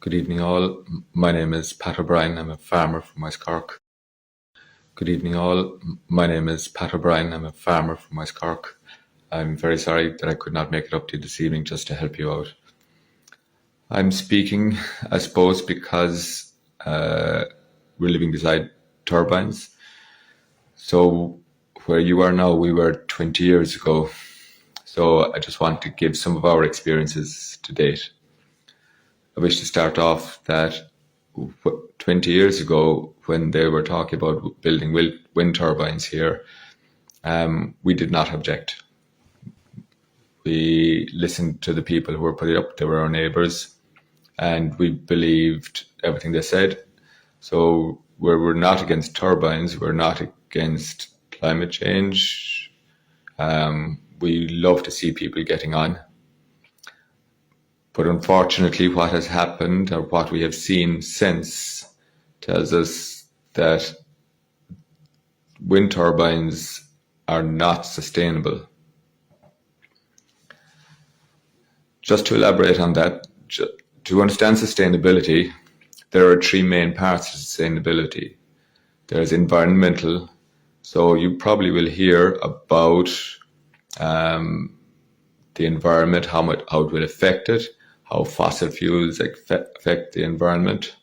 Good evening, all. My name is Pat O'Brien. I'm a farmer from West Cork. Good evening, all. My name is Pat O'Brien. I'm a farmer from West Cork. I'm very sorry that I could not make it up to you this evening just to help you out. I'm speaking, I suppose, because we're living beside turbines. So where you are now, we were 20 years ago. So I just want to give some of our experiences to date. I wish to start off that 20 years ago, when they were talking about building wind turbines here, we did not object. We listened to the people who were putting it up. They were our neighbours, and we believed everything they said. So we're not against turbines. We're not against climate change. We love to see people getting on. But unfortunately, what has happened, or what we have seen since, tells us that wind turbines are not sustainable. Just to elaborate on that, to understand sustainability, there are three main parts to sustainability. There's environmental, so you probably will hear about the environment, how it will affect it, how fossil fuels affect the environment.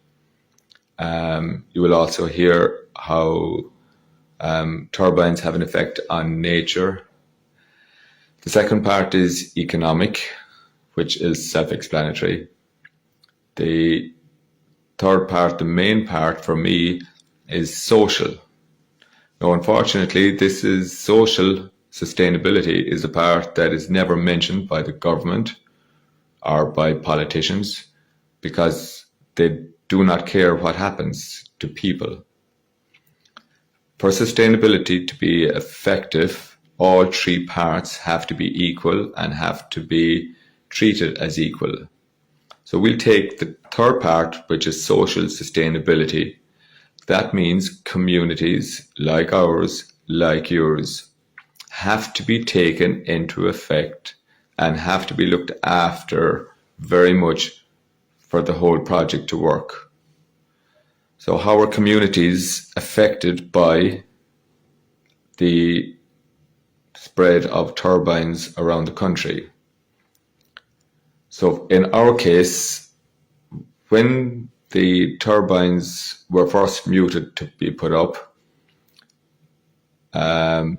You will also hear how turbines have an effect on nature. The second part is economic, which is self-explanatory. The third part, the main part for me, is social. Now, unfortunately, this is social sustainability is a part that is never mentioned by the government or by politicians, because they do not care what happens to people. For sustainability to be effective, all three parts have to be equal and have to be treated as equal. So we'll take the third part, which is social sustainability. That means communities like ours, like yours, have to be taken into effect and have to be looked after very much for the whole project to work. So how are communities affected by the spread of turbines around the country? So in our case, when the turbines were first muted to be put up,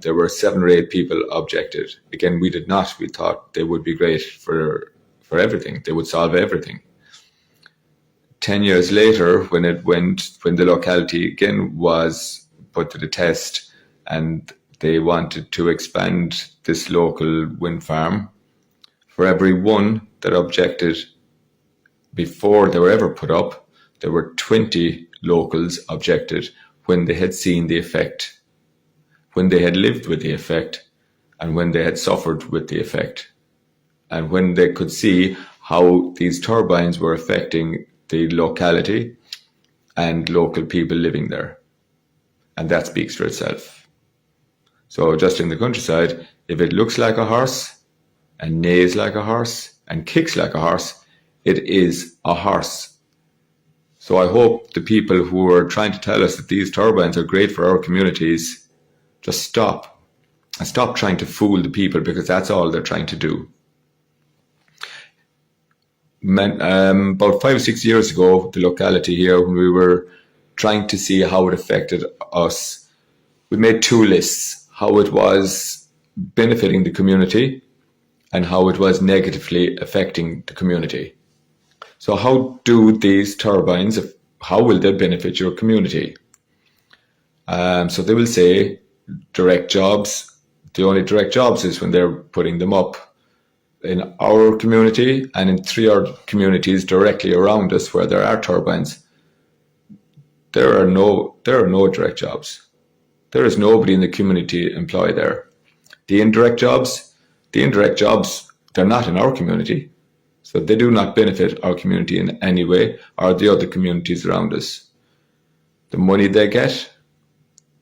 there were 7 or 8 people objected. Again, we did not. We thought they would be great for everything. They would solve everything. 10 years later, when the locality again was put to the test and they wanted to expand this local wind farm, for every one that objected before they were ever put up, there were 20 locals objected when they had seen the effect, when they had lived with the effect, and when they had suffered with the effect, and when they could see how these turbines were affecting the locality and local people living there. And that speaks for itself. So just in the countryside, if it looks like a horse and neighs like a horse and kicks like a horse, it is a horse. So I hope the people who are trying to tell us that these turbines are great for our communities just stop and stop trying to fool the people, because that's all they're trying to do. About 5 or 6 years ago, the locality here, when we were trying to see how it affected us, we made 2 lists: how it was benefiting the community and how it was negatively affecting the community. So how do these turbines, how will they benefit your community? So they will say direct jobs. The only direct jobs is when they're putting them up in our community and in 3 other communities directly around us where there are turbines. There are no direct jobs. There is nobody in the community employed there. The indirect jobs, they're not in our community. So they do not benefit our community in any way, or the other communities around us. The money they get,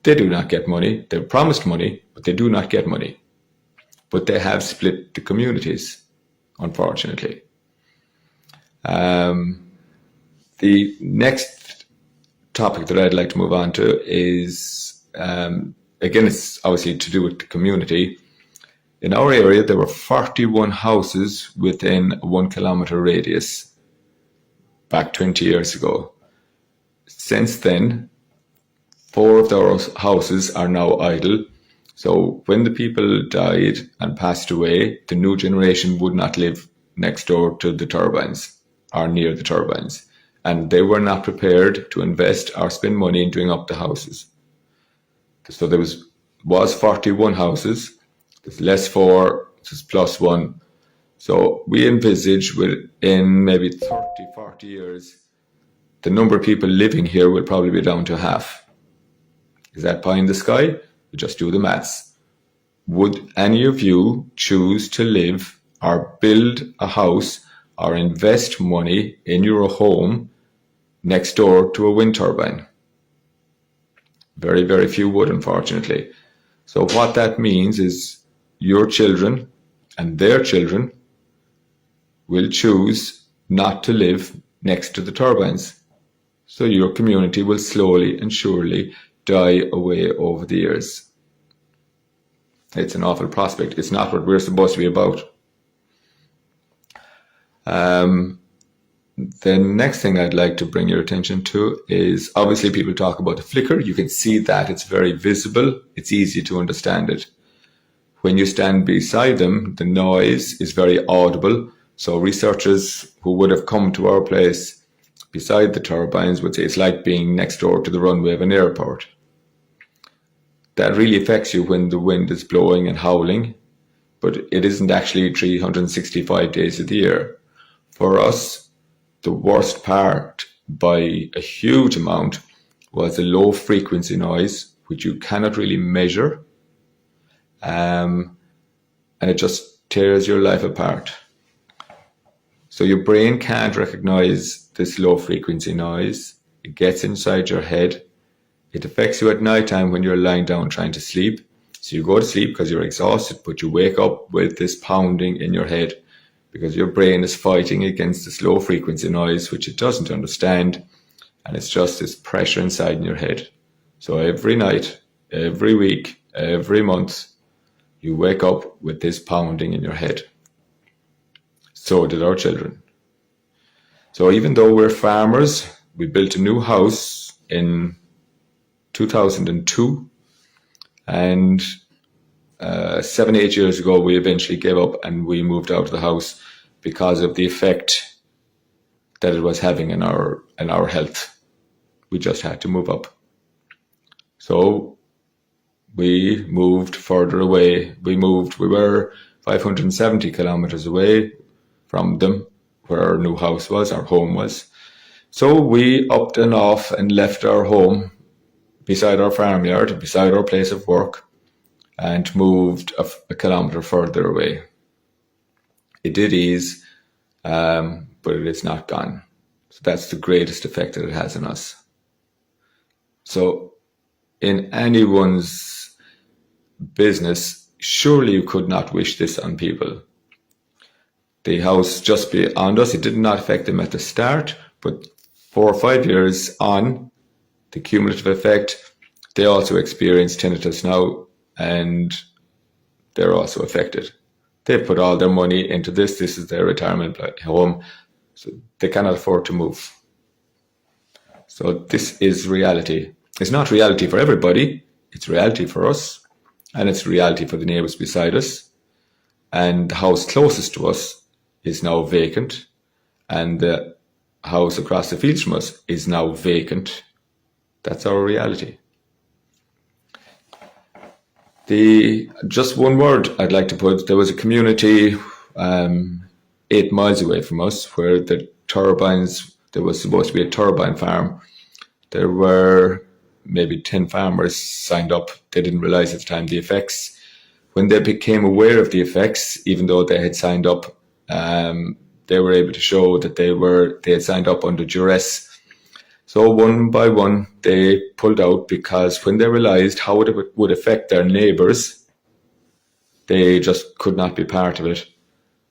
they do not get money. They're promised money, but they do not get money. But they have split the communities, unfortunately. The next topic that I'd like to move on to is, again, it's obviously to do with the community. In our area, there were 41 houses within a 1 kilometre radius back 20 years ago. Since then, 4 of those houses are now idle. So when the people died and passed away, the new generation would not live next door to the turbines or near the turbines. And they were not prepared to invest or spend money in doing up the houses. So there was 41 houses, there's less 4, there's plus 1. So we envisage within maybe 30, 40 years, the number of people living here will probably be down to half. Is that pie in the sky? You just do the maths. Would any of you choose to live or build a house or invest money in your home next door to a wind turbine? Very, very few would, unfortunately. So what that means is your children and their children will choose not to live next to the turbines. So your community will slowly and surely die away over the years. It's an awful prospect. It's not what we're supposed to be about. The next thing I'd like to bring your attention to is, obviously people talk about the flicker. You can see that it's very visible. It's easy to understand it. When you stand beside them, the noise is very audible. So researchers who would have come to our place beside the turbines would say it's like being next door to the runway of an airport. That really affects you when the wind is blowing and howling, but it isn't actually 365 days of the year. For us, the worst part by a huge amount was the low frequency noise, which you cannot really measure, and it just tears your life apart. So your brain can't recognize this low frequency noise. It gets inside your head. It affects you at night time when you're lying down trying to sleep. So you go to sleep because you're exhausted, but you wake up with this pounding in your head because your brain is fighting against this low frequency noise, which it doesn't understand. And it's just this pressure inside in your head. So every night, every week, every month, you wake up with this pounding in your head. So did our children. So even though we're farmers, we built a new house in 2002, and 7-8 years ago we eventually gave up and we moved out of the house because of the effect that it was having in our health. We just had to move up. So we moved further away. We were 570 kilometers away from them, where our new house was, our home was. So we upped and off and left our home beside our farmyard, beside our place of work, and moved a kilometre further away. It did ease, but it is not gone. So that's the greatest effect that it has on us. So in anyone's business, surely you could not wish this on people. The house just beyond us, it did not affect them at the start, but 4 or 5 years on, the cumulative effect, they also experience tinnitus now, and they're also affected. They put all their money into this. This is their retirement home, so they cannot afford to move. So this is reality. It's not reality for everybody. It's reality for us, and it's reality for the neighbours beside us. And the house closest to us is now vacant, and the house across the fields from us is now vacant. That's our reality. Just one word I'd like to put, there was a community 8 miles away from us where the turbines, there was supposed to be a turbine farm. There were maybe 10 farmers signed up. They didn't realize at the time the effects. When they became aware of the effects, even though they had signed up, they were able to show that they had signed up under duress. So one by one, they pulled out because when they realized how it would affect their neighbors, they just could not be part of it.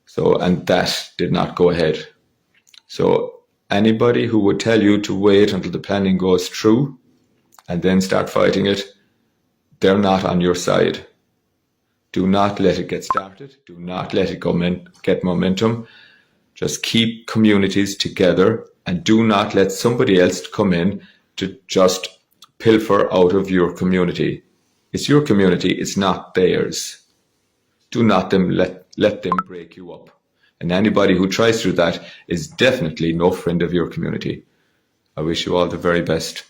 So, and that did not go ahead. So Anybody who would tell you to wait until the planning goes through and then start fighting it, they're not on your side. Do not let it get started. Do not let it get momentum. Just keep communities together and do not let somebody else come in to just pilfer out of your community. It's your community, it's not theirs. Do not let them break you up. And anybody who tries to do that is definitely no friend of your community. I wish you all the very best.